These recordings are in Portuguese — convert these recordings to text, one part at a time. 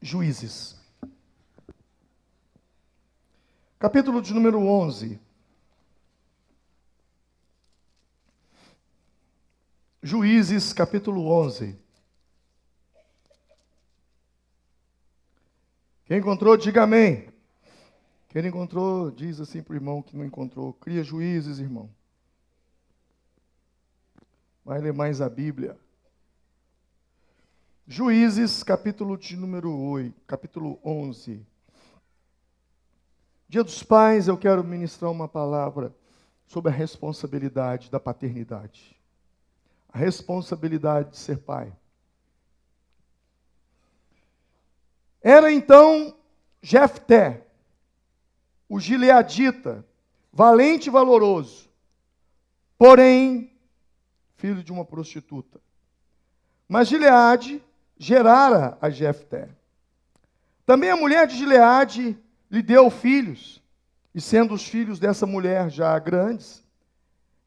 Juízes. Capítulo de número 11. Juízes, capítulo 11. Quem encontrou, diga amém. Quem não encontrou, diz assim para o irmão que não encontrou. Cria Juízes, irmão. Vai ler mais a Bíblia. Juízes, capítulo de número 8, capítulo 11. Dia dos Pais, eu quero ministrar uma palavra sobre a responsabilidade da paternidade. A responsabilidade de ser pai. Era então Jefté, o gileadita, valente e valoroso, porém, filho de uma prostituta. Mas Gileade gerara a Jefté. Também a mulher de Gileade lhe deu filhos, e sendo os filhos dessa mulher já grandes,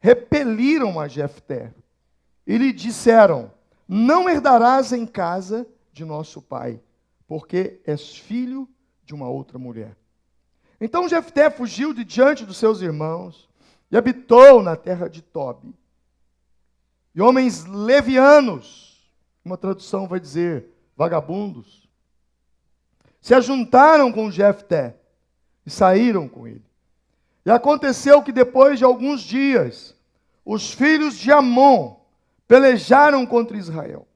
repeliram a Jefté, e lhe disseram: não herdarás em casa de nosso pai, porque és filho de uma outra mulher. Então Jefté fugiu de diante dos seus irmãos, e habitou na terra de Tobi. E homens levianos, uma tradução vai dizer vagabundos, se ajuntaram com Jefté e saíram com ele. E aconteceu que depois de alguns dias, os filhos de Amon pelejaram contra Israel.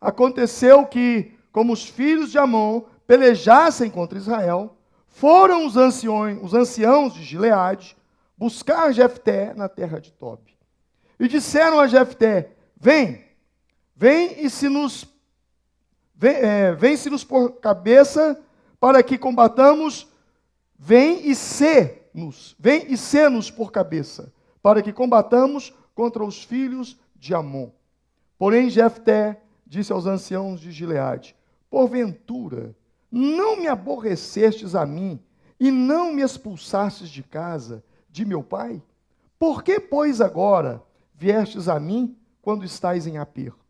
Aconteceu que, como os filhos de Amon pelejassem contra Israel, foram os anciãos de Gileade buscar Jefté na terra de Tobi. E disseram a Jefté: vem se nos por cabeça para que combatamos, vem e sê-nos por cabeça, para que combatamos contra os filhos de Amon. Porém Jefté disse aos anciãos de Gileade: porventura, não me aborrecestes a mim, e não me expulsastes de casa de meu pai? Por que, pois, agora viestes a mim quando estais em aperto?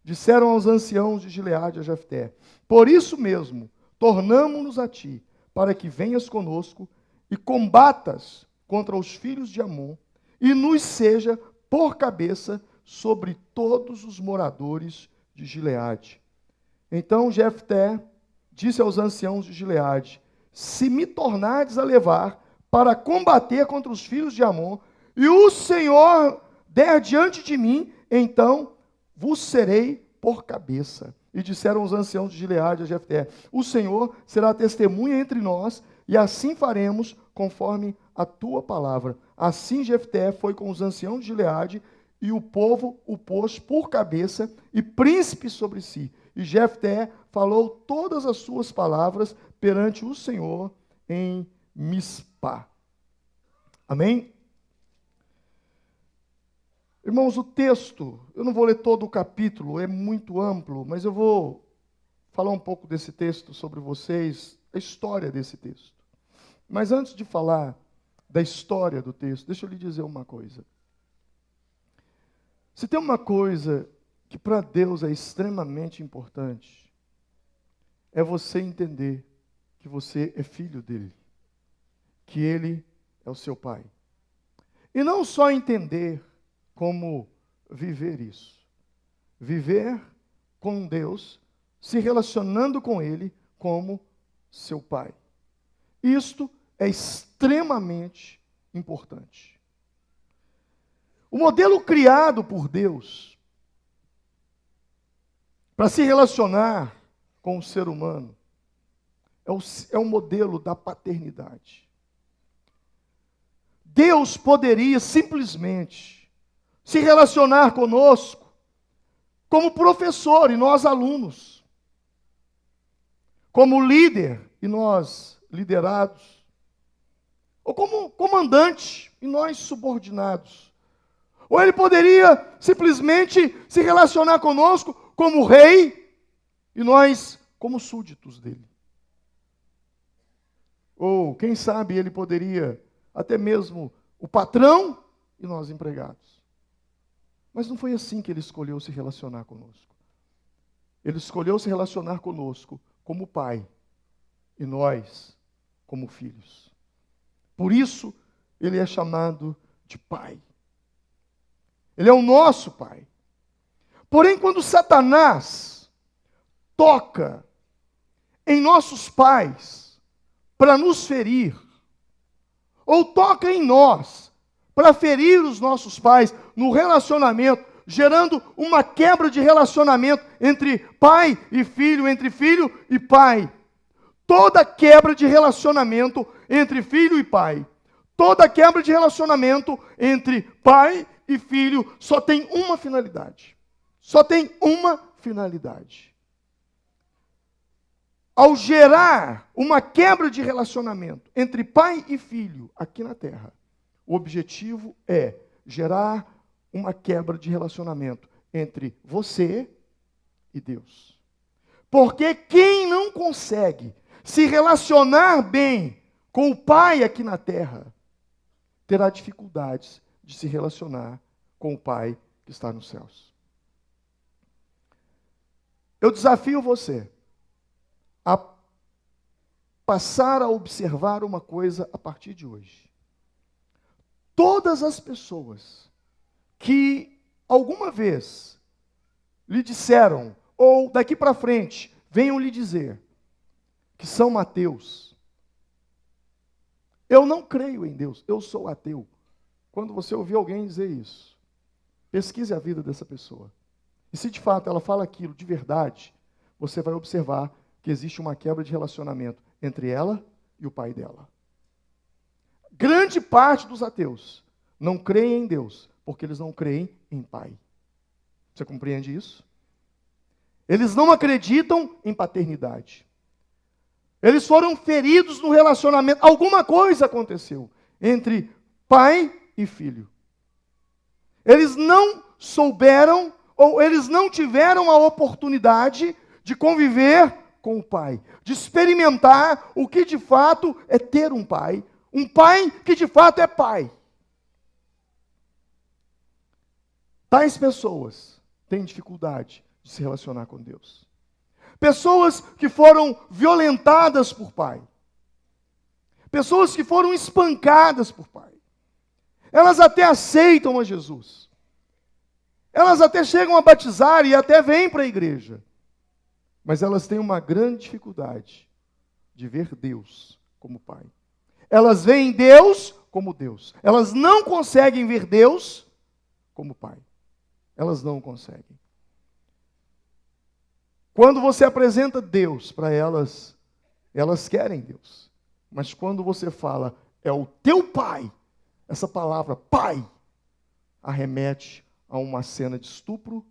Disseram aos anciãos de Gileade a Jefté: por isso mesmo, tornamo-nos a ti, para que venhas conosco e combatas contra os filhos de Amon, e nos seja por cabeça sobre todos os moradores de Gileade. Então Jefté disse aos anciãos de Gileade: se me tornardes a levar para combater contra os filhos de Amon, e o Senhor der diante de mim, então vos serei por cabeça. E disseram os anciãos de Gileade a Jefté: o Senhor será testemunha entre nós, e assim faremos conforme a tua palavra. Assim Jefté foi com os anciãos de Gileade, e o povo o pôs por cabeça e príncipe sobre si. E Jefté falou todas as suas palavras perante o Senhor em Mispá. Amém? Irmãos, o texto, eu não vou ler todo o capítulo, é muito amplo, mas eu vou falar um pouco desse texto sobre vocês, a história desse texto. Mas antes de falar da história do texto, deixa eu lhe dizer uma coisa. Se tem uma coisa que para Deus é extremamente importante, é você entender que você é filho dele, que ele é o seu pai. E não só entender como viver isso. Viver com Deus, se relacionando com ele como seu pai. Isto é extremamente importante. O modelo criado por Deus para se relacionar com o ser humano é o modelo da paternidade. Deus poderia simplesmente se relacionar conosco como professor e nós alunos, como líder e nós liderados, ou como comandante e nós subordinados. Ou ele poderia simplesmente se relacionar conosco como rei e nós como súditos dele. Ou, quem sabe, ele poderia até mesmo o patrão e nós empregados. Mas não foi assim que ele escolheu se relacionar conosco. Ele escolheu se relacionar conosco como pai e nós como filhos. Por isso, ele é chamado de pai. Ele é o nosso pai. Porém, quando Satanás toca em nossos pais para nos ferir, ou toca em nós para ferir os nossos pais no relacionamento, gerando uma quebra de relacionamento entre pai e filho, entre filho e pai. Toda quebra de relacionamento entre filho e pai, toda quebra de relacionamento entre pai e filho só tem uma finalidade. Só tem uma finalidade. Ao gerar uma quebra de relacionamento entre pai e filho aqui na terra, o objetivo é gerar uma quebra de relacionamento entre você e Deus. Porque quem não consegue se relacionar bem com o pai aqui na terra, terá dificuldades de se relacionar com o pai que está nos céus. Eu desafio você a passar a observar uma coisa a partir de hoje. Todas as pessoas que alguma vez lhe disseram, ou daqui para frente, venham lhe dizer que são ateus. Eu não creio em Deus, eu sou ateu. Quando você ouvir alguém dizer isso, pesquise a vida dessa pessoa. E se de fato ela fala aquilo de verdade, você vai observar que existe uma quebra de relacionamento entre ela e o pai dela. Grande parte dos ateus não creem em Deus, porque eles não creem em pai. Você compreende isso? Eles não acreditam em paternidade. Eles foram feridos no relacionamento. Alguma coisa aconteceu entre pai e filho. Eles não souberam, ou eles não tiveram a oportunidade de conviver com o pai, de experimentar o que de fato é ter um pai que de fato é pai. Tais pessoas têm dificuldade de se relacionar com Deus. Pessoas que foram violentadas por pai. Pessoas que foram espancadas por pai. Elas até aceitam a Jesus. Elas até chegam a batizar e até vêm para a igreja. Mas elas têm uma grande dificuldade de ver Deus como pai. Elas veem Deus como Deus. Elas não conseguem ver Deus como pai. Elas não conseguem. Quando você apresenta Deus para elas, elas querem Deus. Mas quando você fala, é o teu pai, essa palavra pai, arremete a uma cena de estupro,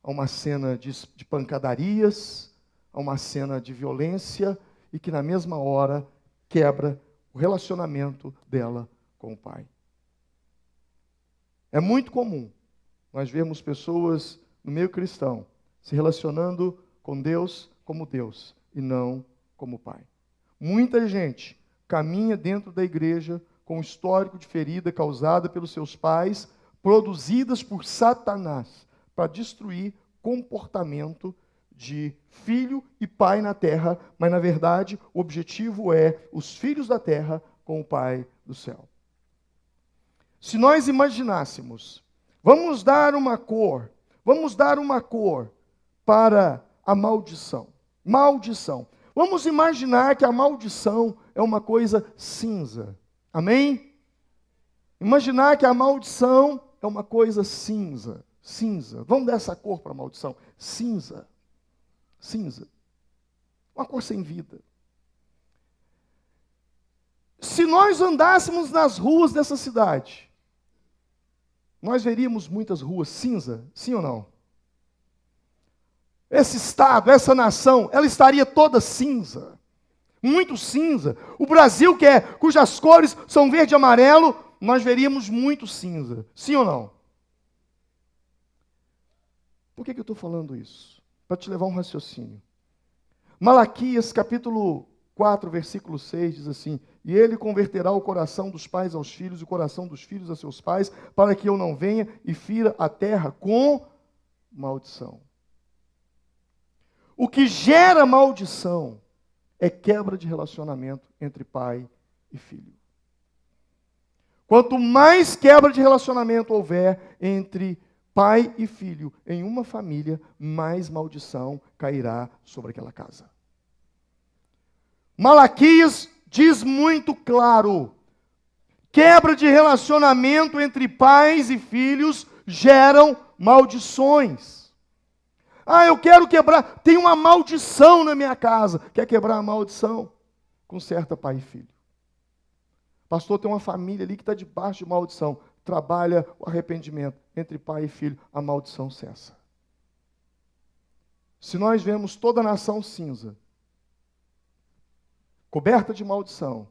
a uma cena de pancadarias, a uma cena de violência, e que na mesma hora quebra o relacionamento dela com o pai. É muito comum nós vermos pessoas no meio cristão se relacionando com Deus como Deus e não como pai. Muita gente caminha dentro da igreja com histórico de ferida causada pelos seus pais, produzidas por Satanás, para destruir comportamento de filho e pai na terra, mas na verdade o objetivo é os filhos da terra com o pai do céu. Se nós imaginássemos, vamos dar uma cor para a maldição. Maldição. Vamos imaginar que a maldição é uma coisa cinza. Amém? Imaginar que a maldição é uma coisa cinza. Cinza. Vamos dar essa cor para a maldição. Cinza. Cinza. Uma cor sem vida. Se nós andássemos nas ruas dessa cidade, nós veríamos muitas ruas cinza, sim ou não? Esse estado, essa nação, ela estaria toda cinza. Muito cinza. O Brasil, cujas cores são verde e amarelo, nós veríamos muito cinza. Sim ou não? Por que eu estou falando isso? Para te levar a um raciocínio. Malaquias, capítulo 4, versículo 6, diz assim: e ele converterá o coração dos pais aos filhos e o coração dos filhos a seus pais, para que eu não venha e fira a terra com maldição. O que gera maldição é quebra de relacionamento entre pai e filho. Quanto mais quebra de relacionamento houver entre pai e filho em uma família, mais maldição cairá sobre aquela casa. Malaquias diz muito claro: quebra de relacionamento entre pais e filhos geram maldições. Eu quero quebrar, tem uma maldição na minha casa. Quer quebrar a maldição? Conserta pai e filho. Pastor, tem uma família ali que está debaixo de maldição. Trabalha o arrependimento entre pai e filho, a maldição cessa. Se nós vemos toda a nação cinza, coberta de maldição,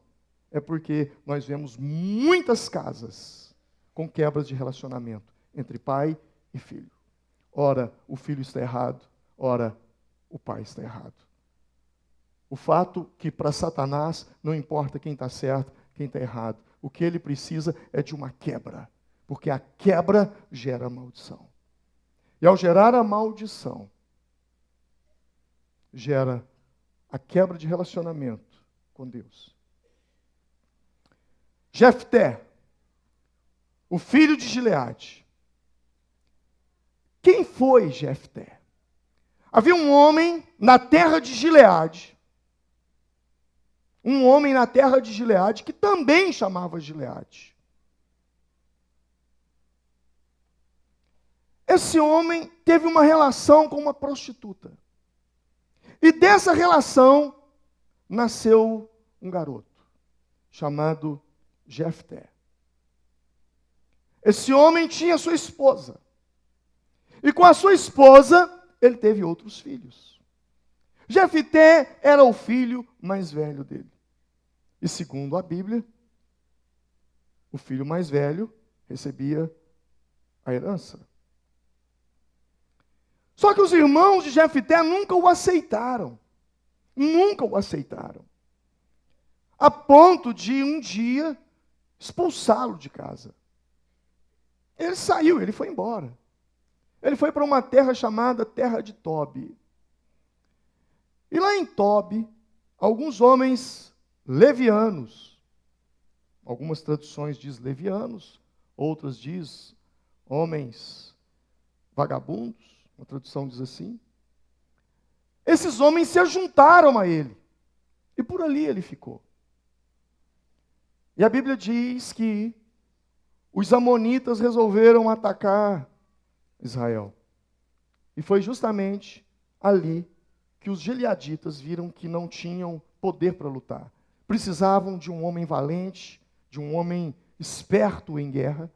é porque nós vemos muitas casas com quebras de relacionamento entre pai e filho. Ora, o filho está errado, ora, o pai está errado. O fato que para Satanás não importa quem está certo, quem está errado. O que ele precisa é de uma quebra, porque a quebra gera maldição. E ao gerar a maldição, gera a quebra de relacionamento com Deus. Jefté, o filho de Gileade. Quem foi Jefté? Havia um homem na terra de Gileade, que também chamava Gileade. Esse homem teve uma relação com uma prostituta. E dessa relação nasceu um garoto chamado Jefté. Esse homem tinha sua esposa. E com a sua esposa, ele teve outros filhos. Jefté era o filho mais velho dele. E segundo a Bíblia, o filho mais velho recebia a herança. Só que os irmãos de Jefté nunca o aceitaram. Nunca o aceitaram. A ponto de um dia expulsá-lo de casa. Ele saiu, ele foi embora. Ele foi para uma terra chamada Terra de Tobi. E lá em Tobi, alguns homens levianos, algumas traduções diz levianos, outras diz homens vagabundos, uma tradução diz assim. Esses homens se ajuntaram a ele, e por ali ele ficou. E a Bíblia diz que os amonitas resolveram atacar Israel. E foi justamente ali que os gileaditas viram que não tinham poder para lutar. Precisavam de um homem valente, de um homem esperto em guerra.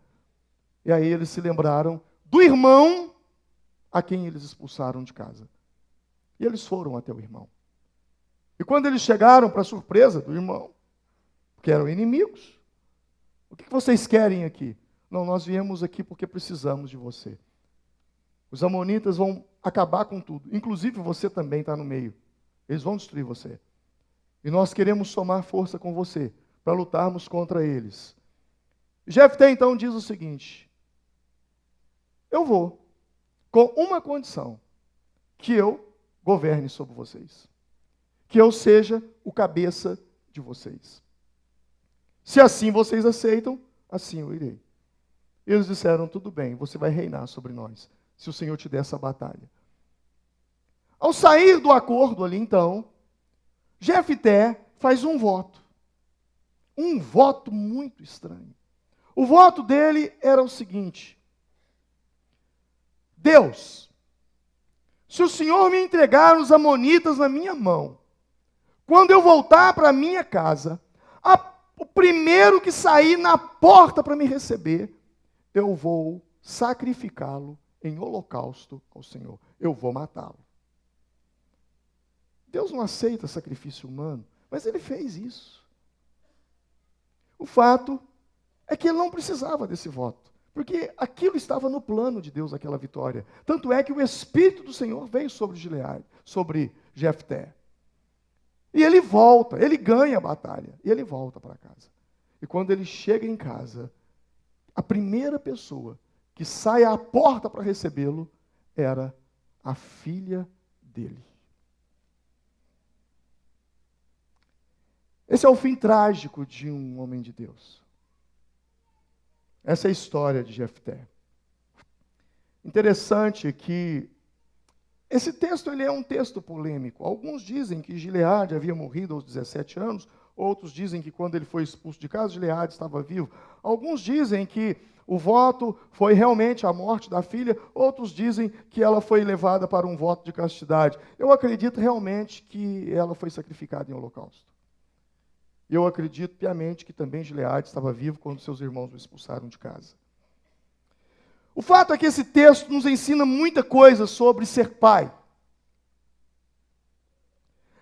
E aí eles se lembraram do irmão a quem eles expulsaram de casa. E eles foram até o irmão. E quando eles chegaram, para surpresa do irmão, que eram inimigos, o que vocês querem aqui? Não, nós viemos aqui porque precisamos de você. Os amonitas vão acabar com tudo. Inclusive você também está no meio. Eles vão destruir você. E nós queremos somar força com você para lutarmos contra eles. Jefté então diz o seguinte: eu vou, com uma condição, que eu governe sobre vocês. Que eu seja o cabeça de vocês. Se assim vocês aceitam, assim eu irei. Eles disseram, tudo bem, você vai reinar sobre nós, se o Senhor te der essa batalha. Ao sair do acordo ali, então, Jefté faz um voto. Um voto muito estranho. O voto dele era o seguinte: Deus, se o Senhor me entregar os amonitas na minha mão, quando eu voltar para a minha casa, o primeiro que sair na porta para me receber, eu vou sacrificá-lo em holocausto ao Senhor. Eu vou matá-lo. Deus não aceita sacrifício humano, mas ele fez isso. O fato é que ele não precisava desse voto, porque aquilo estava no plano de Deus, aquela vitória. Tanto é que o Espírito do Senhor veio sobre Gileade, sobre Jefté. E ele volta, ele ganha a batalha, e ele volta para casa. E quando ele chega em casa, a primeira pessoa que sai à porta para recebê-lo era a filha dele. Esse é o fim trágico de um homem de Deus. Essa é a história de Jefté. Interessante que esse texto ele é um texto polêmico. Alguns dizem que Gileade havia morrido aos 17 anos, outros dizem que quando ele foi expulso de casa, Gileade estava vivo. Alguns dizem que o voto foi realmente a morte da filha, outros dizem que ela foi levada para um voto de castidade. Eu acredito realmente que ela foi sacrificada em holocausto. Eu acredito piamente que também Gileade estava vivo quando seus irmãos o expulsaram de casa. O fato é que esse texto nos ensina muita coisa sobre ser pai.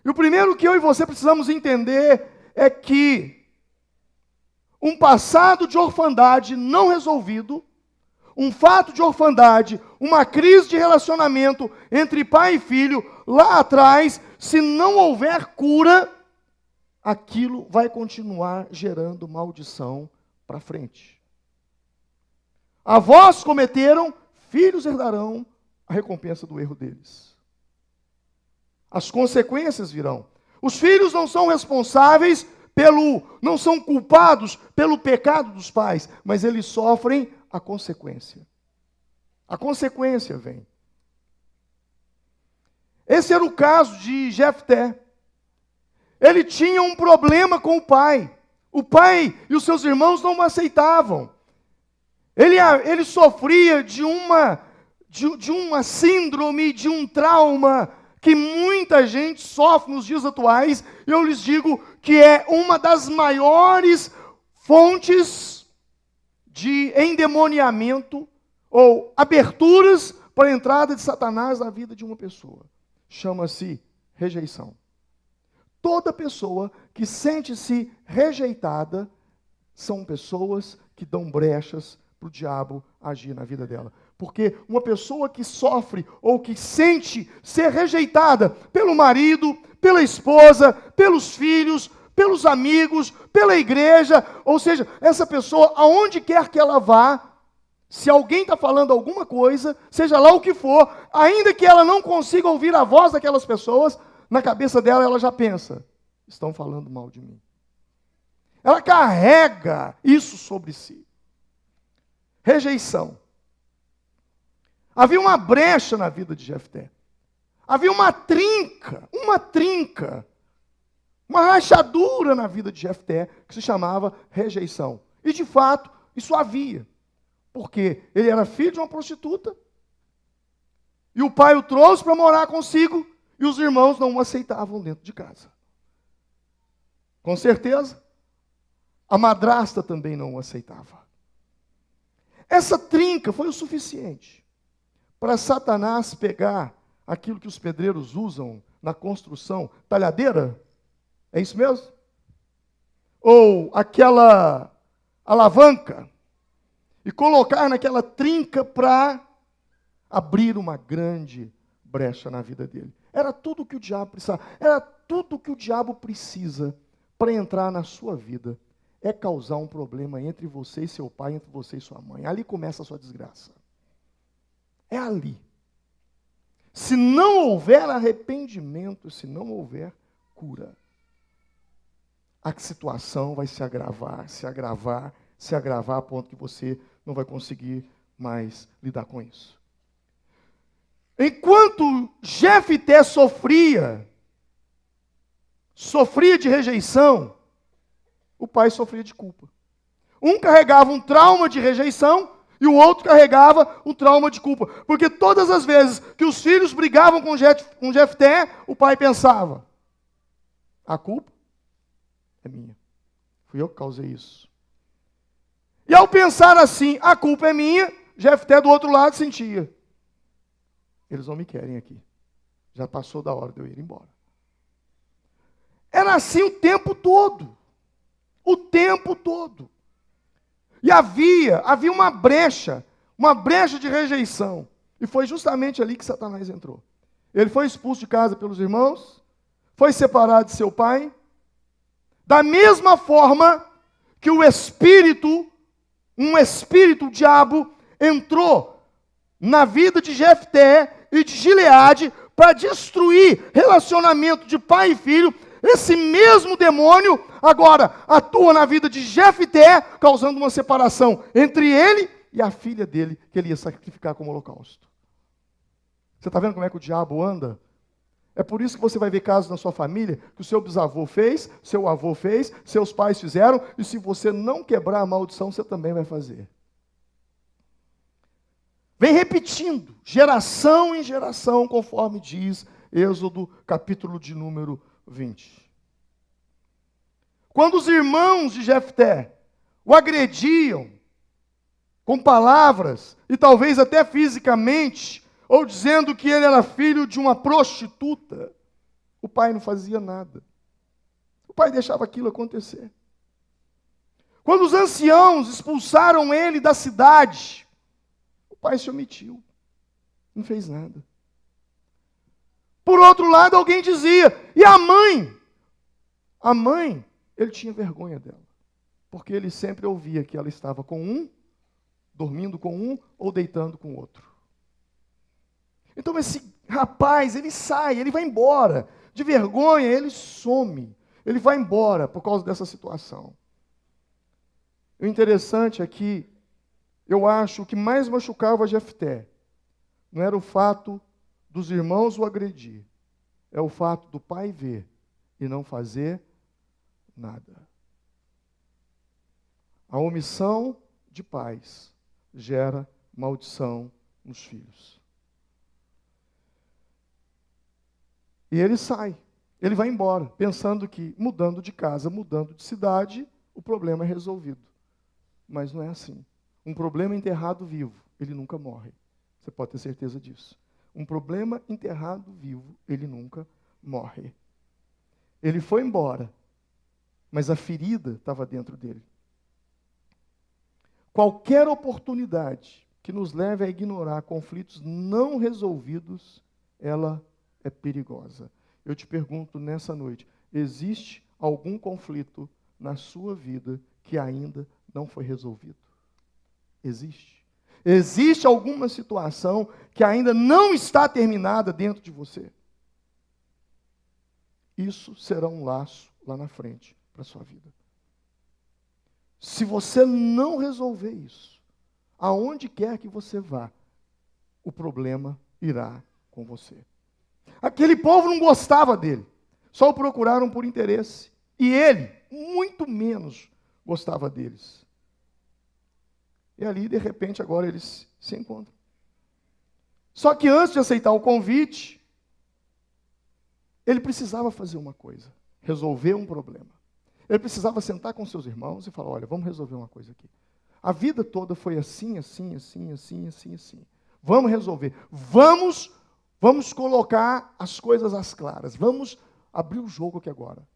E o primeiro que eu e você precisamos entender é que um passado de orfandade não resolvido, um fato de orfandade, uma crise de relacionamento entre pai e filho, lá atrás, se não houver cura, aquilo vai continuar gerando maldição para frente. Avós cometeram, filhos herdarão a recompensa do erro deles. As consequências virão. Os filhos não são responsáveis não são culpados pelo pecado dos pais, mas eles sofrem a consequência. A consequência vem. Esse era o caso de Jefté. Ele tinha um problema com o pai. O pai e os seus irmãos não o aceitavam. Ele sofria de uma síndrome, de um trauma que muita gente sofre nos dias atuais. E eu lhes digo que é uma das maiores fontes de endemoniamento ou aberturas para a entrada de Satanás na vida de uma pessoa. Chama-se rejeição. Toda pessoa que sente-se rejeitada são pessoas que dão brechas para o diabo agir na vida dela. Porque uma pessoa que sofre ou que sente ser rejeitada pelo marido, pela esposa, pelos filhos, pelos amigos, pela igreja, ou seja, essa pessoa, aonde quer que ela vá, se alguém está falando alguma coisa, seja lá o que for, ainda que ela não consiga ouvir a voz daquelas pessoas, na cabeça dela ela já pensa, estão falando mal de mim. Ela carrega isso sobre si. Rejeição. Havia uma brecha na vida de Jefté. Havia uma trinca, uma rachadura na vida de Jefté, que se chamava rejeição. E de fato, isso havia. Porque ele era filho de uma prostituta, e o pai o trouxe para morar consigo, e os irmãos não o aceitavam dentro de casa. Com certeza, a madrasta também não o aceitava. Essa trinca foi o suficiente para Satanás pegar aquilo que os pedreiros usam na construção, talhadeira, é isso mesmo? Ou aquela alavanca, e colocar naquela trinca para abrir uma grande brecha na vida dele. Era tudo o que o diabo precisava, era tudo o que o diabo precisa para entrar na sua vida. É causar um problema entre você e seu pai, entre você e sua mãe. Ali começa a sua desgraça. É ali. Se não houver arrependimento, se não houver cura, a situação vai se agravar, se agravar, se agravar a ponto que você não vai conseguir mais lidar com isso. Enquanto Jefté sofria de rejeição, o pai sofria de culpa. Um carregava um trauma de rejeição e o outro carregava o trauma de culpa. Porque todas as vezes que os filhos brigavam com Jefté, o pai pensava, a culpa é minha. Fui eu que causei isso. E ao pensar assim, a culpa é minha, Jefté do outro lado sentia, eles não me querem aqui. Já passou da hora de eu ir embora. Era assim o tempo todo. O tempo todo. E havia uma brecha de rejeição. E foi justamente ali que Satanás entrou. Ele foi expulso de casa pelos irmãos, foi separado de seu pai. Da mesma forma que um espírito, o diabo, entrou na vida de Jefté e de Gileade para destruir relacionamento de pai e filho, Esse mesmo demônio agora atua na vida de Jefté, causando uma separação entre ele e a filha dele, que ele ia sacrificar como holocausto. Você está vendo como é que o diabo anda? É por isso que você vai ver casos na sua família que o seu bisavô fez, seu avô fez, seus pais fizeram, e se você não quebrar a maldição, você também vai fazer. Vem repetindo, geração em geração, conforme diz Êxodo, capítulo de número 20. Quando os irmãos de Jefté o agrediam com palavras, e talvez até fisicamente, ou dizendo que ele era filho de uma prostituta, o pai não fazia nada. O pai deixava aquilo acontecer. Quando os anciãos expulsaram ele da cidade, o pai se omitiu, não fez nada. Por outro lado, alguém dizia, e a mãe? A mãe, ele tinha vergonha dela, porque ele sempre ouvia que ela estava com um, dormindo com um ou deitando com o outro. Então esse rapaz, ele sai, ele vai embora. De vergonha, ele some. Ele vai embora por causa dessa situação. O interessante é que eu acho que mais machucava Jefté não era o fato dos irmãos o agredir, é o fato do pai ver e não fazer nada. A omissão de pais gera maldição nos filhos. E ele sai, ele vai embora, pensando que mudando de casa, mudando de cidade, o problema é resolvido. Mas não é assim. Um problema enterrado vivo, ele nunca morre. Você pode ter certeza disso. Um problema enterrado vivo, ele nunca morre. Ele foi embora, mas a ferida estava dentro dele. Qualquer oportunidade que nos leve a ignorar conflitos não resolvidos, ela é perigosa. Eu te pergunto nessa noite, existe algum conflito na sua vida que ainda não foi resolvido? Existe. Existe alguma situação que ainda não está terminada dentro de você? Isso será um laço lá na frente para a sua vida. Se você não resolver isso, aonde quer que você vá, o problema irá com você. Aquele povo não gostava dele, só o procuraram por interesse. E ele, muito menos, gostava deles. E ali, de repente, agora eles se encontram. Só que antes de aceitar o convite, ele precisava fazer uma coisa, resolver um problema. Ele precisava sentar com seus irmãos e falar, olha, vamos resolver uma coisa aqui. A vida toda foi assim, assim, assim, assim, assim, assim. Vamos resolver. Vamos colocar as coisas às claras. Vamos abrir o jogo aqui agora.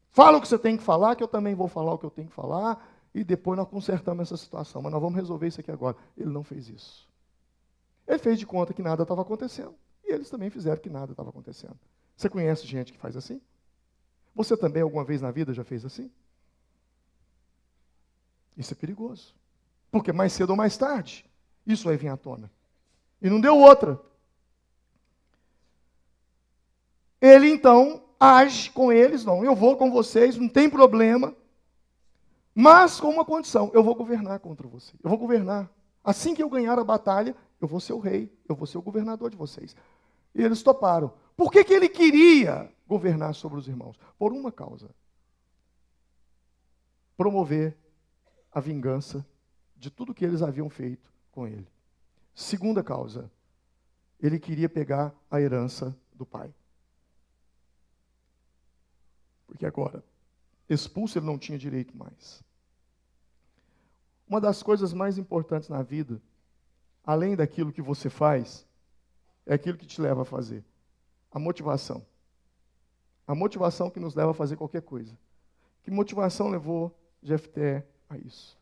Fala o que você tem que falar, que eu também vou falar o que eu tenho que falar, e depois nós consertamos essa situação. Mas nós vamos resolver isso aqui agora. Ele não fez isso. Ele fez de conta que nada estava acontecendo. E eles também fizeram que nada estava acontecendo. Você conhece gente que faz assim? Você também alguma vez na vida já fez assim? Isso é perigoso. Porque mais cedo ou mais tarde, isso vai vir à tona. E não deu outra. Ele então age com eles, não, eu vou com vocês, não tem problema, mas com uma condição, eu vou governar contra vocês. Eu vou governar. Assim que eu ganhar a batalha, eu vou ser o rei, eu vou ser o governador de vocês. E eles toparam. Por que ele queria governar sobre os irmãos? Por uma causa. Promover a vingança de tudo que eles haviam feito com ele. Segunda causa. Ele queria pegar a herança do pai. Porque agora, expulso ele não tinha direito mais. Uma das coisas mais importantes na vida, além daquilo que você faz, é aquilo que te leva a fazer. A motivação. A motivação que nos leva a fazer qualquer coisa. Que motivação levou Jefté a isso?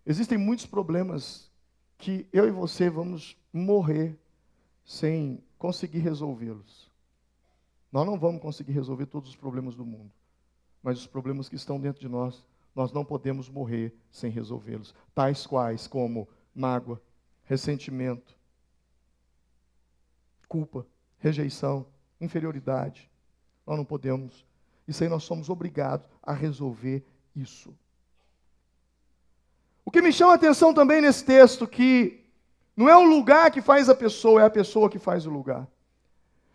Existem muitos problemas que eu e você vamos morrer sem conseguir resolvê-los. Nós não vamos conseguir resolver todos os problemas do mundo, mas os problemas que estão dentro de nós, nós não podemos morrer sem resolvê-los. Tais quais como mágoa, ressentimento, culpa, rejeição, inferioridade. Nós não podemos. Isso aí nós somos obrigados a resolver isso. O que me chama a atenção também nesse texto, que não é o lugar que faz a pessoa, é a pessoa que faz o lugar.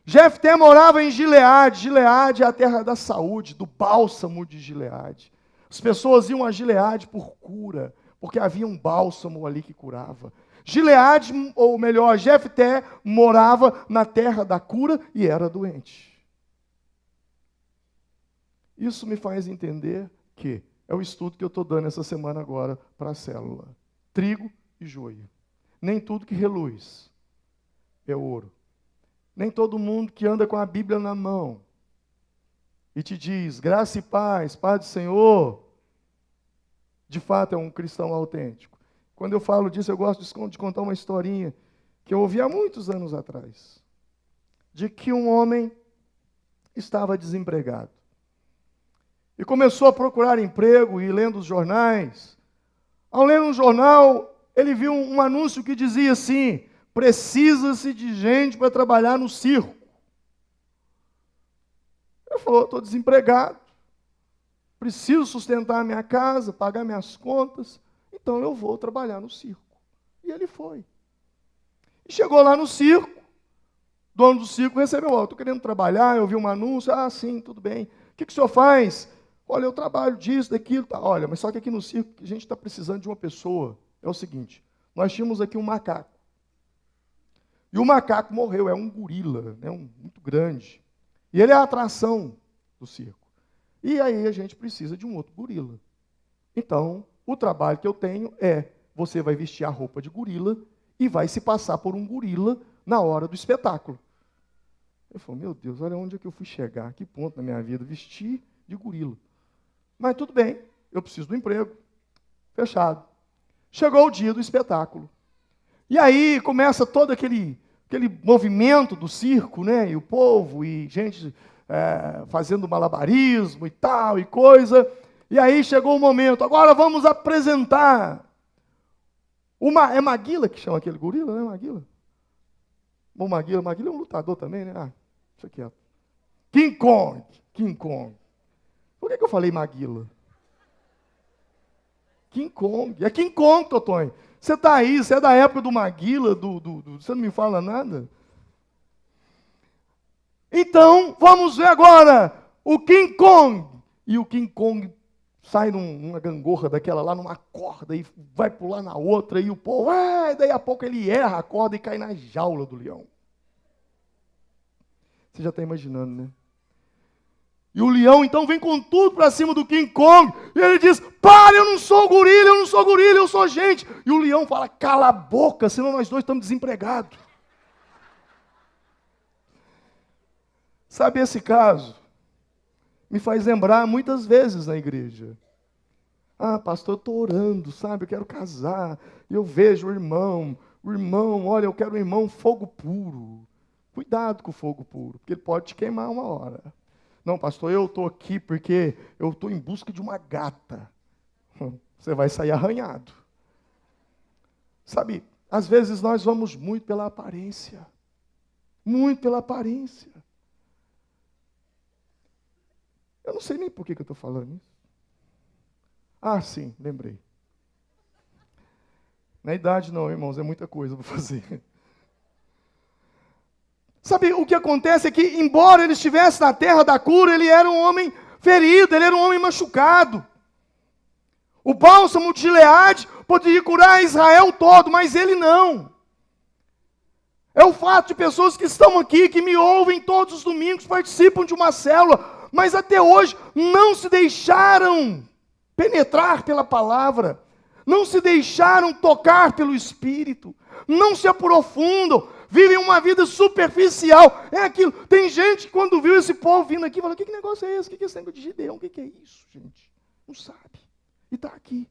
Jefté morava em Gileade. Gileade é a terra da saúde, do bálsamo de Gileade. As pessoas iam a Gileade por cura, porque havia um bálsamo ali que curava. Gileade, ou melhor, Jefté morava na terra da cura e era doente. Isso me faz entender que é o estudo que eu estou dando essa semana agora para a célula. Trigo e joio. Nem tudo que reluz é ouro. Nem todo mundo que anda com a Bíblia na mão e te diz, graça e paz, paz do Senhor, de fato é um cristão autêntico. Quando eu falo disso, eu gosto de contar uma historinha que eu ouvi há muitos anos atrás, de que um homem estava desempregado e começou a procurar emprego e lendo os jornais. Ao ler um jornal, ele viu um anúncio que dizia assim, precisa-se de gente para trabalhar no circo. Ele falou, estou desempregado, preciso sustentar a minha casa, pagar minhas contas, então eu vou trabalhar no circo. E ele foi. E chegou lá no circo, o dono do circo recebeu, estou querendo trabalhar, eu vi um anúncio, sim, tudo bem. O que o senhor faz? Olha, eu trabalho disso, daquilo, tá. Olha, mas só que aqui no circo a gente está precisando de uma pessoa. É o seguinte, nós tínhamos aqui um macaco. E o macaco morreu, é um gorila, né, muito grande. E ele é a atração do circo. E aí a gente precisa de um outro gorila. Então, o trabalho que eu tenho é, você vai vestir a roupa de gorila e vai se passar por um gorila na hora do espetáculo. Eu falei, meu Deus, olha onde é que eu fui chegar, que ponto na minha vida, vestir de gorila. Mas tudo bem, eu preciso do emprego. Fechado. Chegou o dia do espetáculo. E aí começa todo aquele movimento do circo, né? E o povo, e gente fazendo malabarismo e tal, e coisa. E aí chegou o momento, agora vamos apresentar. É Maguila que chama aquele gorila, né? Maguila? Bom, Maguila é um lutador também, né? Isso aqui é. King Kong. Por que eu falei Maguila? King Kong. É King Kong, Totonho. Você está aí, você é da época do Maguila, você não me fala nada? Então, vamos ver agora o King Kong. E o King Kong sai numa gangorra daquela lá, numa corda, e vai pular na outra, e o povo, daí a pouco ele erra a corda e cai na jaula do leão. Você já está imaginando, né? E o leão, então, vem com tudo para cima do King Kong. E ele diz, para, eu não sou gorila, eu sou gente. E o leão fala, cala a boca, senão nós dois estamos desempregados. Sabe, esse caso me faz lembrar muitas vezes na igreja. Pastor, eu estou orando, sabe, eu quero casar. E eu vejo o irmão, olha, eu quero um irmão fogo puro. Cuidado com o fogo puro, porque ele pode te queimar uma hora. Não, pastor, eu estou aqui porque eu estou em busca de uma gata. Você vai sair arranhado. Sabe, às vezes nós vamos muito pela aparência. Muito pela aparência. Eu não sei nem por que eu estou falando isso. Sim, lembrei. Na idade não, irmãos, é muita coisa para fazer. Sabe, o que acontece é que, embora ele estivesse na terra da cura, ele era um homem ferido, ele era um homem machucado. O bálsamo de Gileade poderia curar Israel todo, mas ele não. É o fato de pessoas que estão aqui, que me ouvem todos os domingos, participam de uma célula, mas até hoje não se deixaram penetrar pela palavra, não se deixaram tocar pelo Espírito, não se aprofundam, vivem uma vida superficial. É aquilo. Tem gente que quando viu esse povo vindo aqui, fala, que negócio é esse? O que é esse negócio de Gideão? O que é isso, gente? Não sabe. E está aqui.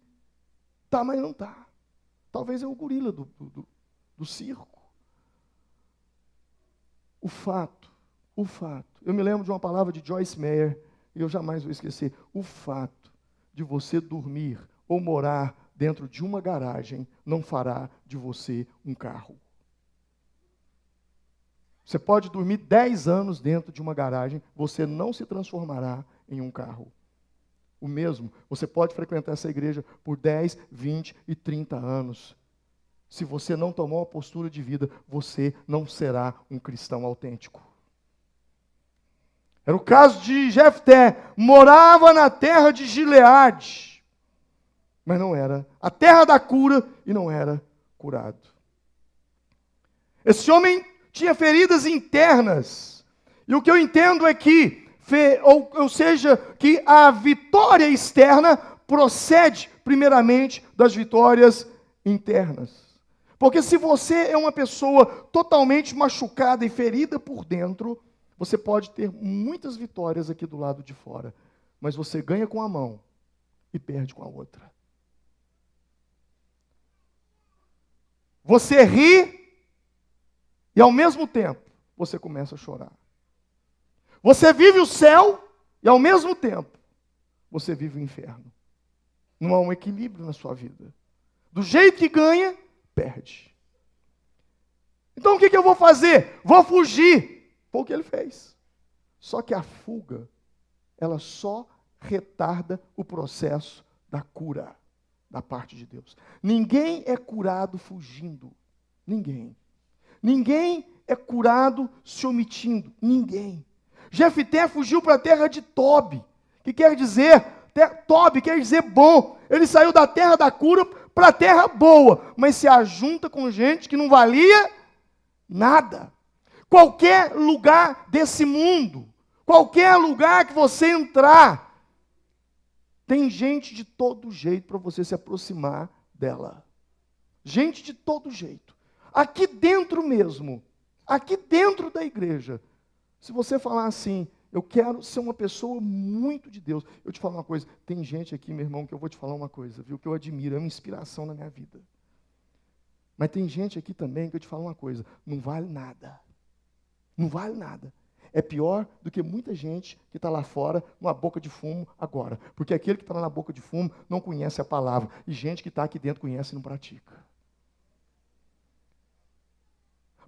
Tá, mas não está. Talvez é o gorila do circo. O fato. Eu me lembro de uma palavra de Joyce Meyer, e eu jamais vou esquecer. O fato de você dormir ou morar dentro de uma garagem não fará de você um carro. Você pode dormir 10 anos dentro de uma garagem, você não se transformará em um carro. O mesmo, você pode frequentar essa igreja por 10, 20 e 30 anos. Se você não tomar uma postura de vida, você não será um cristão autêntico. Era o caso de Jefté, morava na terra de Gileade, mas não era a terra da cura e não era curado. Esse homem tinha feridas internas, e o que eu entendo é que, ou seja, que a vitória externa procede primeiramente das vitórias internas. Porque se você é uma pessoa totalmente machucada e ferida por dentro, você pode ter muitas vitórias aqui do lado de fora, mas você ganha com a mão e perde com a outra. Você ri e ao mesmo tempo você começa a chorar. Você vive o céu e ao mesmo tempo você vive o inferno. Não há um equilíbrio na sua vida. Do jeito que ganha, perde. Então o que eu vou fazer? Vou fugir. Foi o que ele fez. Só que a fuga, ela só retarda o processo da cura da parte de Deus. Ninguém é curado fugindo. Ninguém. Ninguém é curado se omitindo. Ninguém. Jefté fugiu para a terra de Tobi, que quer dizer, Tobi quer dizer bom. Ele saiu da terra da cura para a terra boa, mas se ajunta com gente que não valia nada. Qualquer lugar desse mundo, qualquer lugar que você entrar, tem gente de todo jeito para você se aproximar dela. Gente de todo jeito. Aqui dentro mesmo, aqui dentro da igreja, se você falar assim, eu quero ser uma pessoa muito de Deus. Eu te falo uma coisa, tem gente aqui, meu irmão, que eu vou te falar uma coisa, viu, que eu admiro, é uma inspiração na minha vida. Mas tem gente aqui também que eu te falo uma coisa, não vale nada. Não vale nada. É pior do que muita gente que está lá fora, numa boca de fumo agora. Porque aquele que está lá na boca de fumo não conhece a palavra. E gente que está aqui dentro conhece e não pratica.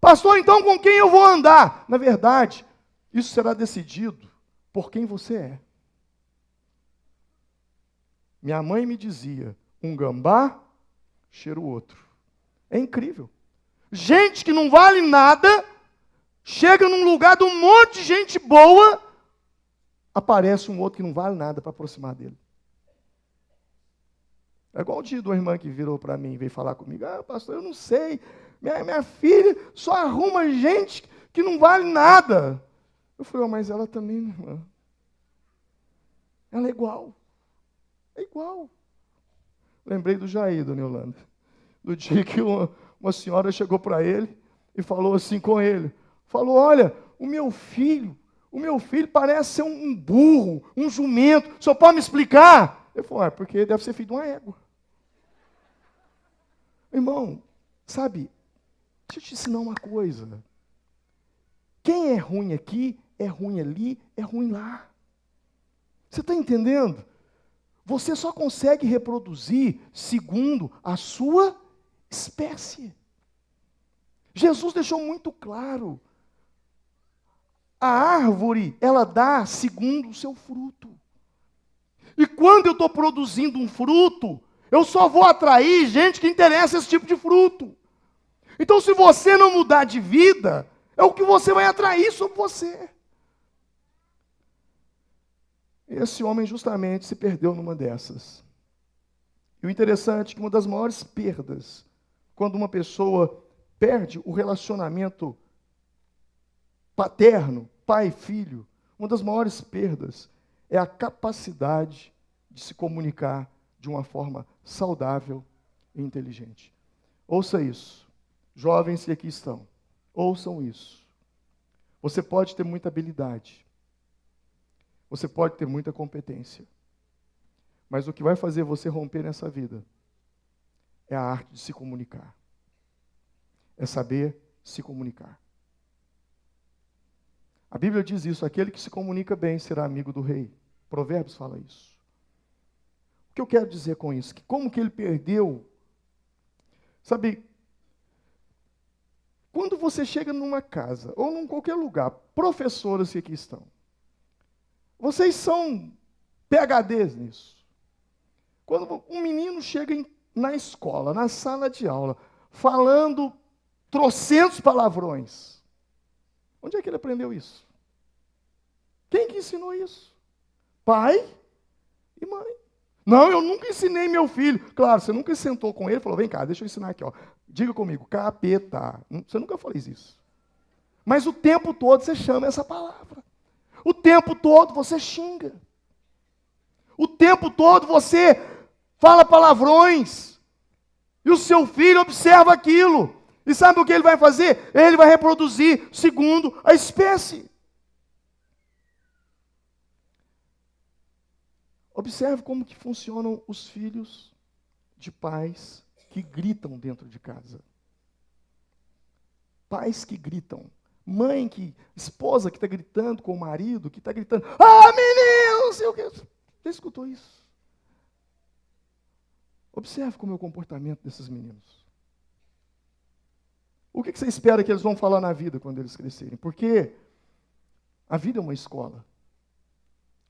Pastor, então com quem eu vou andar? Na verdade, isso será decidido por quem você é. Minha mãe me dizia, um gambá cheira o outro. É incrível. Gente que não vale nada, chega num lugar de um monte de gente boa, aparece um outro que não vale nada para aproximar dele. É igual o dia de uma irmã que virou para mim e veio falar comigo, pastor, eu não sei, minha filha só arruma gente que não vale nada. Eu falei, mas ela também, irmã. Ela é igual. É igual. Lembrei do Jair, dona Yolanda. Do dia que uma senhora chegou para ele e falou assim com ele. Falou, olha, o meu filho parece ser um burro, um jumento. O senhor pode me explicar? Ele falou, porque deve ser filho de uma égua. Irmão, sabe, deixa eu te ensinar uma coisa. Quem é ruim aqui, é ruim ali, é ruim lá. Você está entendendo? Você só consegue reproduzir segundo a sua espécie. Jesus deixou muito claro. A árvore, ela dá segundo o seu fruto. E quando eu estou produzindo um fruto, eu só vou atrair gente que interessa esse tipo de fruto. Então, se você não mudar de vida, é o que você vai atrair sobre você. Esse homem justamente se perdeu numa dessas. E o interessante é que uma das maiores perdas, quando uma pessoa perde o relacionamento paterno, pai e filho, uma das maiores perdas é a capacidade de se comunicar de uma forma saudável e inteligente. Ouça isso. Jovens que aqui estão, ouçam isso. Você pode ter muita habilidade. Você pode ter muita competência. Mas o que vai fazer você romper nessa vida é a arte de se comunicar. É saber se comunicar. A Bíblia diz isso, aquele que se comunica bem será amigo do rei. Provérbios fala isso. O que eu quero dizer com isso? Que como que ele perdeu? Sabe, quando você chega numa casa, ou em qualquer lugar, professoras que aqui estão, vocês são PhDs nisso. Quando um menino chega na escola, na sala de aula, falando trocentos palavrões, onde é que ele aprendeu isso? Quem que ensinou isso? Pai e mãe. Não, eu nunca ensinei meu filho. Claro, você nunca sentou com ele e falou, vem cá, deixa eu ensinar aqui, ó. Diga comigo, capeta. Você nunca fez isso. Mas o tempo todo você chama essa palavra. O tempo todo você xinga. O tempo todo você fala palavrões. E o seu filho observa aquilo. E sabe o que ele vai fazer? Ele vai reproduzir segundo a espécie. Observe como que funcionam os filhos de pais que gritam dentro de casa. Pais que gritam. Mãe esposa que está gritando com o marido, que está gritando, menino, não sei o quê. Você escutou isso? Observe como é o comportamento desses meninos. O que você espera que eles vão falar na vida quando eles crescerem? Porque a vida é uma escola.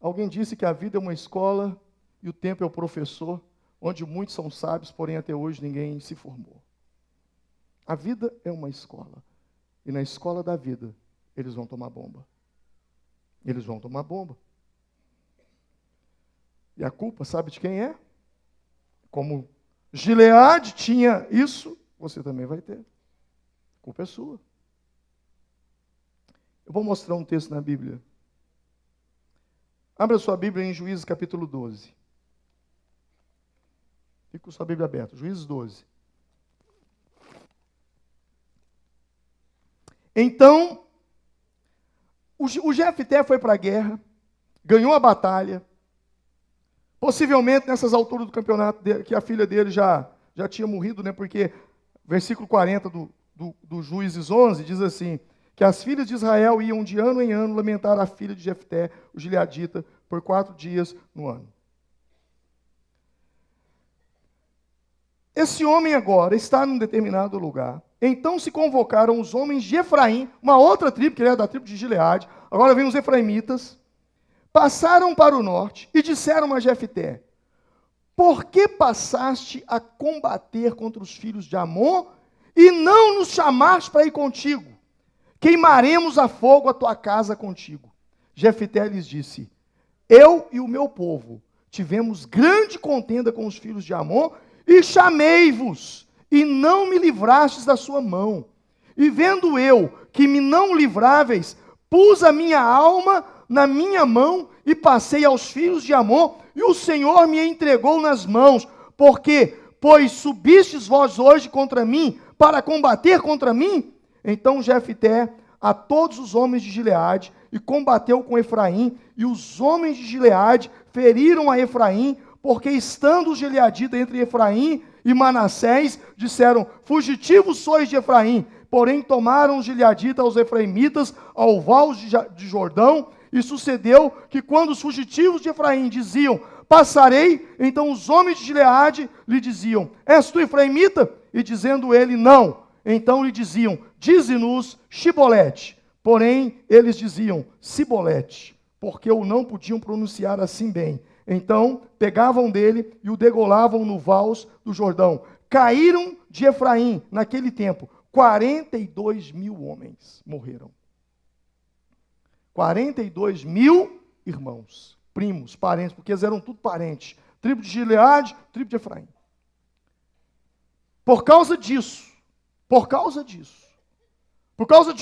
Alguém disse que a vida é uma escola e o tempo é o professor, onde muitos são sábios, porém até hoje ninguém se formou. A vida é uma escola. E na escola da vida, eles vão tomar bomba. Eles vão tomar bomba. E a culpa, sabe de quem é? Como Gileade tinha isso, você também vai ter. A culpa é sua. Eu vou mostrar um texto na Bíblia. Abra sua Bíblia em Juízes capítulo 12. Fique com sua Bíblia aberta. Juízes 12. Então, o Jefté foi para a guerra, ganhou a batalha. Possivelmente, nessas alturas do campeonato, que a filha dele já tinha morrido, né? Porque versículo 40 do Juízes 11 diz assim, que as filhas de Israel iam de ano em ano lamentar a filha de Jefté, o gileadita, por 4 dias no ano. Esse homem agora está num determinado lugar. Então se convocaram os homens de Efraim, uma outra tribo, que era da tribo de Gileade, agora vem os efraimitas, passaram para o norte e disseram a Jefté, por que passaste a combater contra os filhos de Amon e não nos chamaste para ir contigo? Queimaremos a fogo a tua casa contigo. Jefté lhes disse, eu e o meu povo tivemos grande contenda com os filhos de Amon e chamei-vos, e não me livrastes da sua mão. E vendo eu que me não livráveis, pus a minha alma na minha mão e passei aos filhos de Amon, e o Senhor me entregou nas mãos, pois subistes vós hoje contra mim, para combater contra mim? Então Jefté a todos os homens de Gileade, e combateu com Efraim, e os homens de Gileade feriram a Efraim, porque estando os gileaditas entre Efraim e Manassés, disseram, fugitivos sois de Efraim, porém tomaram os gileaditas aos efraimitas ao val de Jordão, e sucedeu que quando os fugitivos de Efraim diziam, passarei, então os homens de Gileade lhe diziam, és tu efraimita? E dizendo ele, não, então lhe diziam, dize-nos Shibolete, porém eles diziam Sibolete, porque o não podiam pronunciar assim bem. Então pegavam dele e o degolavam no vals do Jordão. Caíram de Efraim, naquele tempo, 42.000 homens morreram. 42.000 irmãos, primos, parentes, porque eles eram tudo parentes. Tribo de Gileade, tribo de Efraim. Por causa de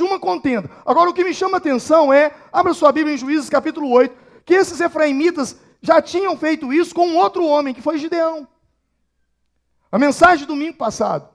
uma contenda. Agora, o que me chama a atenção abra sua Bíblia em Juízes capítulo 8, que esses efraimitas já tinham feito isso com um outro homem, que foi Gideão. A mensagem do domingo passado.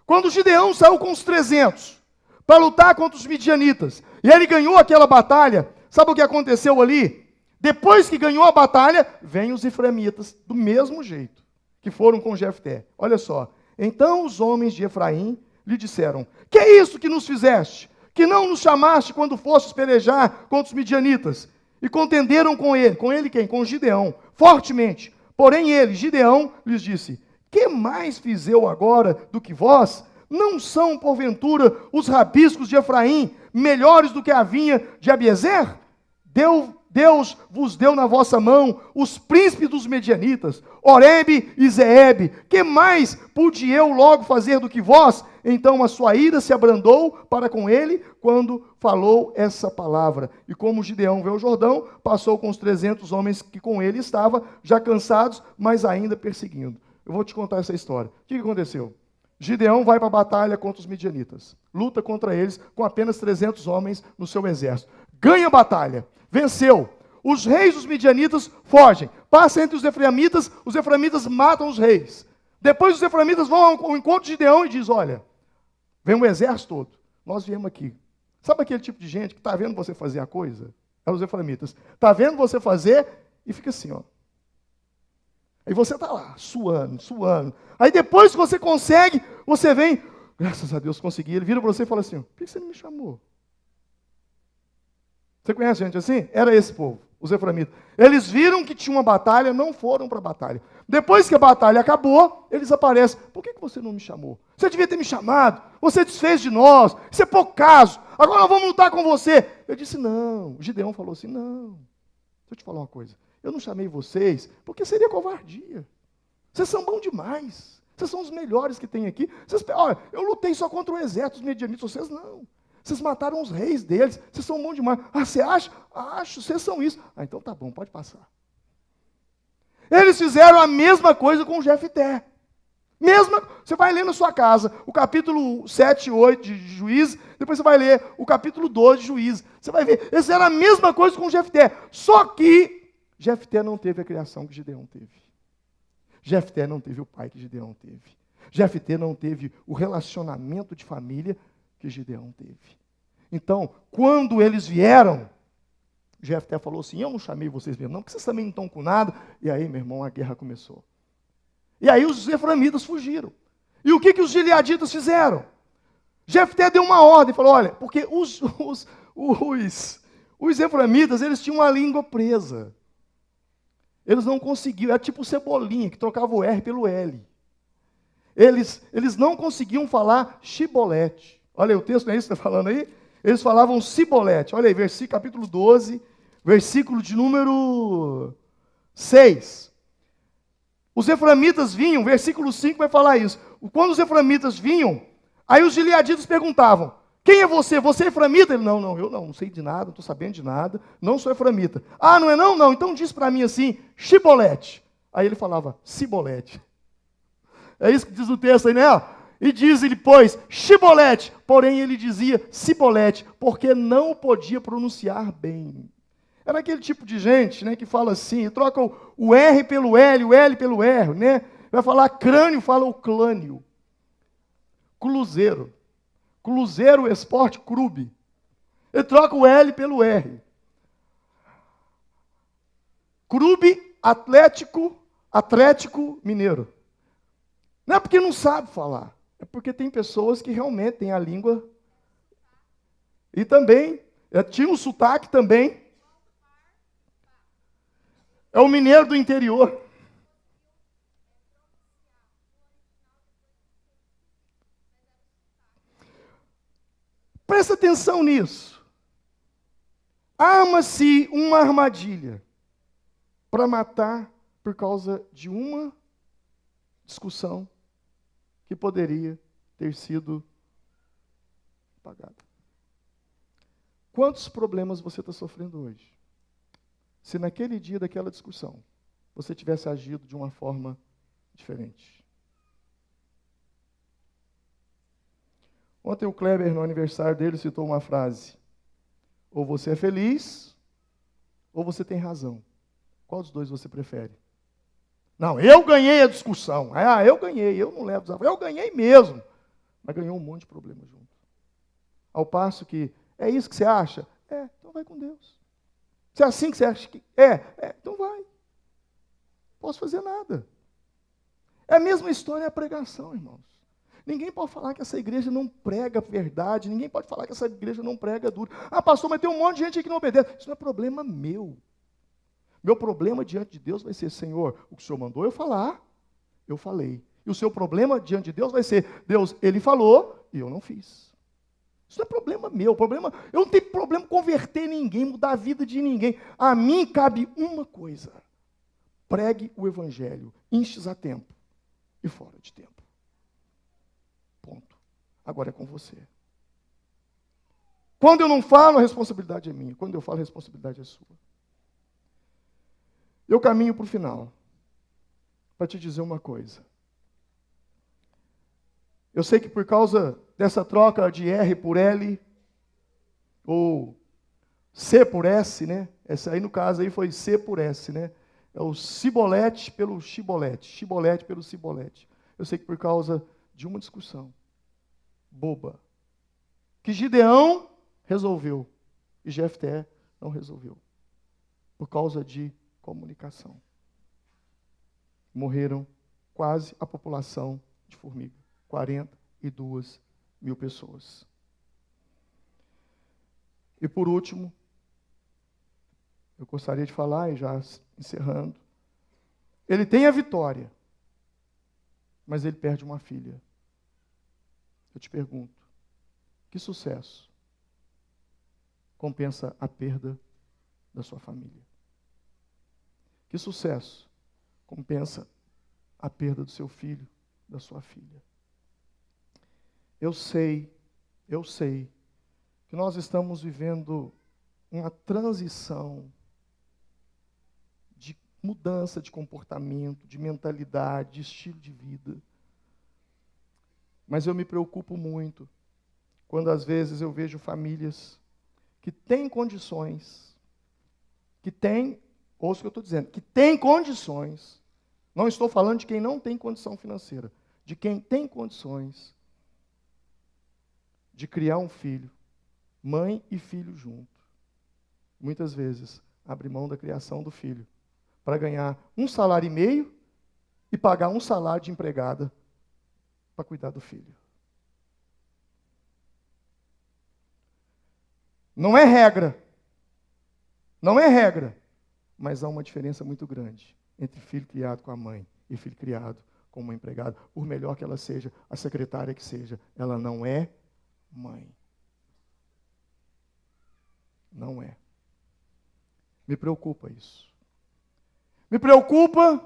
Quando Gideão saiu com os 300 para lutar contra os midianitas, e ele ganhou aquela batalha, sabe o que aconteceu ali? Depois que ganhou a batalha, vêm os efraimitas, do mesmo jeito, que foram com Jefté. Olha só. Então os homens de Efraim lhe disseram, que é isso que nos fizeste? Que não nos chamaste quando fostes pelejar contra os midianitas? E contenderam com ele. Com ele quem? Com Gideão. Fortemente. Porém ele, Gideão, lhes disse, que mais fiz eu agora do que vós? Não são, porventura, os rabiscos de Efraim melhores do que a vinha de Abiezer? Deus vos deu na vossa mão os príncipes dos medianitas, Oreb e Zeebe. Que mais pude eu logo fazer do que vós? Então a sua ira se abrandou para com ele quando falou essa palavra. E como Gideão veio ao Jordão, passou com os 300 homens que com ele estavam, já cansados, mas ainda perseguindo. Eu vou te contar essa história. O que aconteceu? Gideão vai para a batalha contra os midianitas. Luta contra eles com apenas 300 homens no seu exército. Ganha a batalha. Venceu. Os reis dos midianitas fogem. Passa entre os efraimitas matam os reis. Depois os efraimitas vão ao encontro de Gideão e diz: olha, vem um exército todo. Nós viemos aqui. Sabe aquele tipo de gente que está vendo você fazer a coisa? É os efraimitas. Está vendo você fazer e fica assim, ó. Aí você está lá, suando. Aí depois que você consegue, você vem, graças a Deus consegui. Ele vira para você e fala assim: por que você não me chamou? Você conhece gente assim? Era esse povo, os efraimitas. Eles viram que tinha uma batalha, não foram para a batalha. Depois que a batalha acabou, eles aparecem. Por que você não me chamou? Você devia ter me chamado. Você desfez de nós. Isso é pouco caso. Agora nós vamos lutar com você. Eu disse: não. O Gideão falou assim: não. Deixa eu te falar uma coisa. Eu não chamei vocês porque seria covardia. Vocês são bons demais. Vocês são os melhores que tem aqui. Olha, eu lutei só contra o exército dos medianitas. Vocês não. Vocês mataram os reis deles. Vocês são bons demais. Ah, você acha? Acho. Vocês são isso. Ah, então tá bom. Pode passar. Eles fizeram a mesma coisa com Jefté. Você vai ler na sua casa o capítulo 7 e 8 de Juízes, depois você vai ler o capítulo 12 de Juízes. Você vai ver, eles fizeram a mesma coisa com Jefté. Só que Jefté não teve a criação que Gideão teve. Jefté não teve o pai que Gideão teve. Jefté não teve o relacionamento de família que Gideão teve. Então, quando eles vieram, Jefté falou assim: eu não chamei vocês mesmo, não, porque vocês também não estão com nada. E aí, meu irmão, a guerra começou. E aí os efraimitas fugiram. E o que os gileaditas fizeram? Jefté deu uma ordem, falou: olha, porque os efraimitas, eles tinham uma língua presa. Eles não conseguiam, era tipo Cebolinha, que trocava o R pelo L. Eles não conseguiam falar Shibolete. Olha aí, o texto não é isso que está falando aí? Eles falavam Sibolete. Olha aí, capítulo 12, versículo de número 6. Os efraimitas vinham, versículo 5 vai falar isso. Quando os efraimitas vinham, aí os gileaditas perguntavam: quem é você? Você é efraimita? Ele: não, eu não sei de nada, não estou sabendo de nada, não sou efraimita. Ah, não é não? Não, então diz para mim assim, Shibolete. Aí ele falava, Sibolete. É isso que diz o texto aí, né? E diz ele, pois, Shibolete, porém ele dizia Sibolete, porque não podia pronunciar bem. Era aquele tipo de gente, né, que fala assim, troca o R pelo L, o L pelo R, né? Vai falar crânio, fala o clânio. Cruzeiro Esporte Clube. Ele troca o L pelo R. Clube Atlético Mineiro. Não é porque não sabe falar. É porque tem pessoas que realmente têm a língua. E também, tinha um sotaque também. É o mineiro do interior. Presta atenção nisso. Arma-se uma armadilha para matar por causa de uma discussão que poderia ter sido pagada. Quantos problemas você está sofrendo hoje? Se naquele dia daquela discussão você tivesse agido de uma forma diferente. Ontem o Kleber, no aniversário dele, citou uma frase: ou você é feliz, ou você tem razão. Qual dos dois você prefere? Não, eu ganhei a discussão. Ah, eu ganhei, eu não levo desafio. Eu ganhei mesmo. Mas ganhou um monte de problema junto. Ao passo que, é isso que você acha? Então vai com Deus. Se é assim que você acha que então vai. Não posso fazer nada. É a mesma história, é a pregação, irmãos. Ninguém pode falar que essa igreja não prega verdade, ninguém pode falar que essa igreja não prega duro. Ah, pastor, mas tem um monte de gente aqui que não obedece. Isso não é problema meu. Meu problema diante de Deus vai ser: Senhor, o que o Senhor mandou eu falar, eu falei. E o seu problema diante de Deus vai ser: Deus, Ele falou e eu não fiz. Isso não é problema meu. Eu não tenho problema converter ninguém, mudar a vida de ninguém. A mim cabe uma coisa: pregue o evangelho, instes a tempo e fora de tempo. Ponto. Agora é com você. Quando eu não falo, a responsabilidade é minha. Quando eu falo, a responsabilidade é sua. Eu caminho para o final, para te dizer uma coisa. Eu sei que por causa dessa troca de R por L, ou C por S, né? Essa aí, no caso, aí foi C por S, né? É o cibolete pelo chibolete, chibolete pelo cibolete. Eu sei que por causa de uma discussão boba, que Gideão resolveu e Jefté não resolveu, por causa de comunicação. Morreram quase a população de Formiga, 42 mil pessoas. E por último, eu gostaria de falar, e já encerrando, ele tem a vitória, mas ele perde uma filha. Eu te pergunto, que sucesso compensa a perda da sua família? Que sucesso compensa a perda do seu filho, da sua filha? Eu sei que nós estamos vivendo uma transição de mudança de comportamento, de mentalidade, de estilo de vida. Mas eu me preocupo muito quando às vezes eu vejo famílias que têm condições, ouça o que eu estou dizendo, que têm condições, não estou falando de quem não tem condição financeira, de quem tem condições de criar um filho, mãe e filho junto. Muitas vezes, abre mão da criação do filho para ganhar 1,5 salário e pagar 1 salário de empregada para cuidar do filho. Não é regra, mas há uma diferença muito grande entre filho criado com a mãe e filho criado com uma empregada. Por melhor que ela seja, a secretária que seja, ela não é mãe. Não é. Me preocupa isso. Me preocupa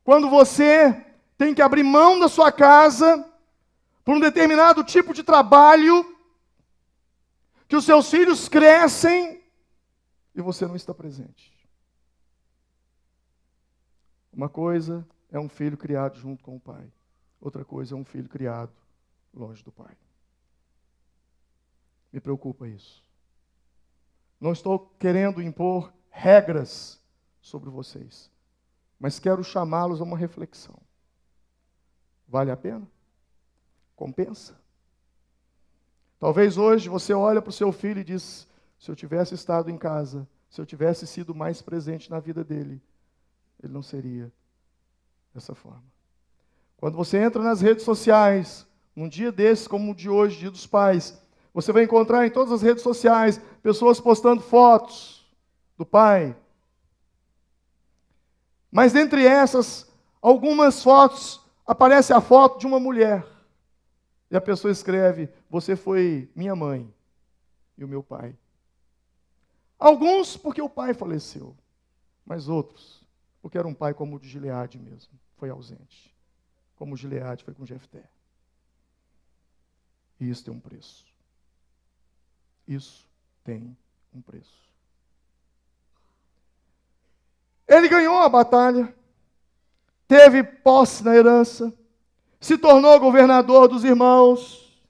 quando você tem que abrir mão da sua casa por um determinado tipo de trabalho, que os seus filhos crescem e você não está presente. Uma coisa é um filho criado junto com o pai. Outra coisa é um filho criado longe do pai. Me preocupa isso. Não estou querendo impor regras sobre vocês, mas quero chamá-los a uma reflexão. Vale a pena? Compensa? Talvez hoje você olha para o seu filho e diz: se eu tivesse estado em casa, se eu tivesse sido mais presente na vida dele, ele não seria dessa forma. Quando você entra nas redes sociais, num dia desses como o de hoje, Dia dos Pais, você vai encontrar em todas as redes sociais pessoas postando fotos do pai. Mas dentre essas, algumas fotos, aparece a foto de uma mulher. E a pessoa escreve: você foi minha mãe e o meu pai. Alguns porque o pai faleceu, mas outros porque era um pai como o de Gileade mesmo, foi ausente. Como o Gileade foi com Jefté. E isso tem um preço. Isso tem um preço. Ele ganhou a batalha, teve posse na herança, se tornou governador dos irmãos,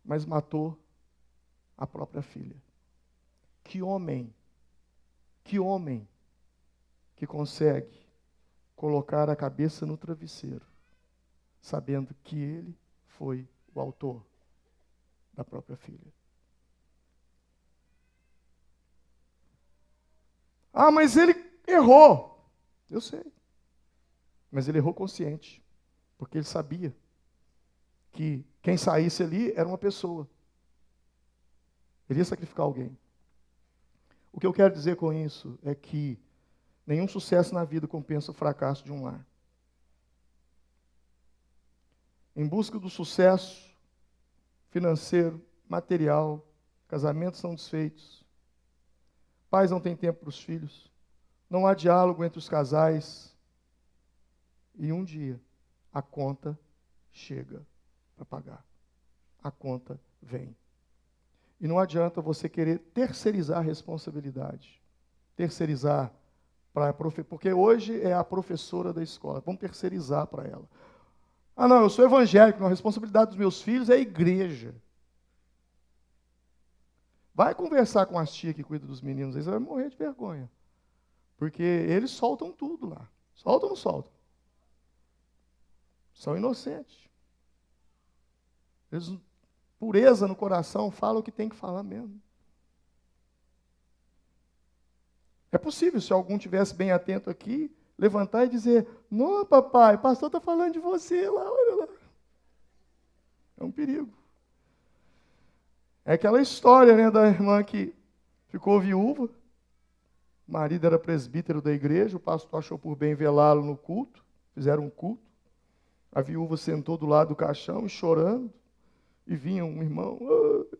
mas matou a própria filha. Que homem que consegue colocar a cabeça no travesseiro, sabendo que ele foi o autor da própria filha. Ah, mas ele errou. Eu sei. Mas ele errou consciente, porque ele sabia que quem saísse ali era uma pessoa. Ele ia sacrificar alguém. O que eu quero dizer com isso é que nenhum sucesso na vida compensa o fracasso de um lar. em busca do sucesso financeiro, material, casamentos são desfeitos, pais não têm tempo para os filhos, não há diálogo entre os casais, e um dia a conta chega para pagar. A conta vem. E não adianta você querer terceirizar a responsabilidade. Terceirizar para porque hoje é a professora da escola. Vamos terceirizar para ela. Ah, não, eu sou evangélico, não, a responsabilidade dos meus filhos é a igreja. Vai conversar com as tias que cuidam dos meninos, aí você vai morrer de vergonha. Porque eles soltam tudo lá. Soltam ou não soltam? São inocentes. Eles, pureza no coração, falam o que tem que falar mesmo. É possível, se algum tivesse bem atento aqui, levantar e dizer: não, papai, o pastor está falando de você lá, olha lá. É um perigo. É aquela história, né, da irmã que ficou viúva, o marido era presbítero da igreja, o pastor achou por bem velá-lo no culto, fizeram um culto, a viúva sentou do lado do caixão e chorando, e vinha um irmão,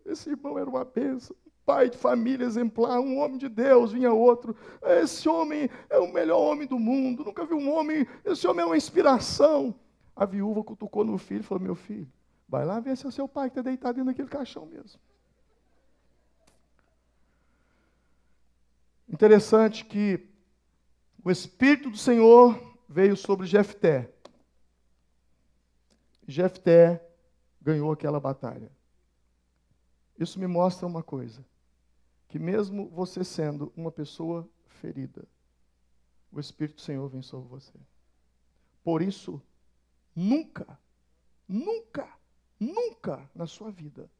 esse irmão era uma bênção, pai de família exemplar, um homem de Deus, vinha outro, esse homem é o melhor homem do mundo, nunca vi um homem, esse homem é uma inspiração. A viúva cutucou no filho e falou: meu filho, vai lá ver se é o seu pai que está deitado dentro daquele caixão mesmo. Interessante que o Espírito do Senhor veio sobre Jefté. Jefté ganhou aquela batalha. Isso me mostra uma coisa, que mesmo você sendo uma pessoa ferida, o Espírito do Senhor vem sobre você. Por isso, nunca, nunca, nunca na sua vida,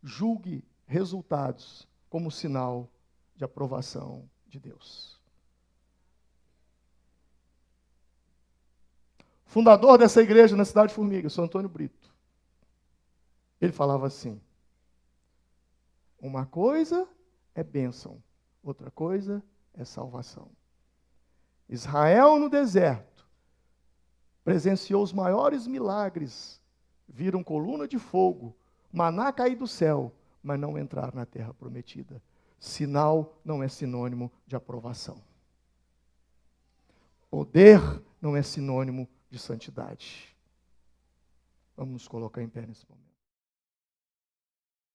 julgue resultados como sinal de aprovação de Deus. Fundador dessa igreja na cidade de Formiga, São Antônio Brito, ele falava assim: uma coisa é bênção, outra coisa é salvação. Israel no deserto presenciou os maiores milagres, viram coluna de fogo, maná cair do céu, mas não entrar na terra prometida. Sinal não é sinônimo de aprovação. Poder não é sinônimo de santidade. Vamos nos colocar em pé nesse momento.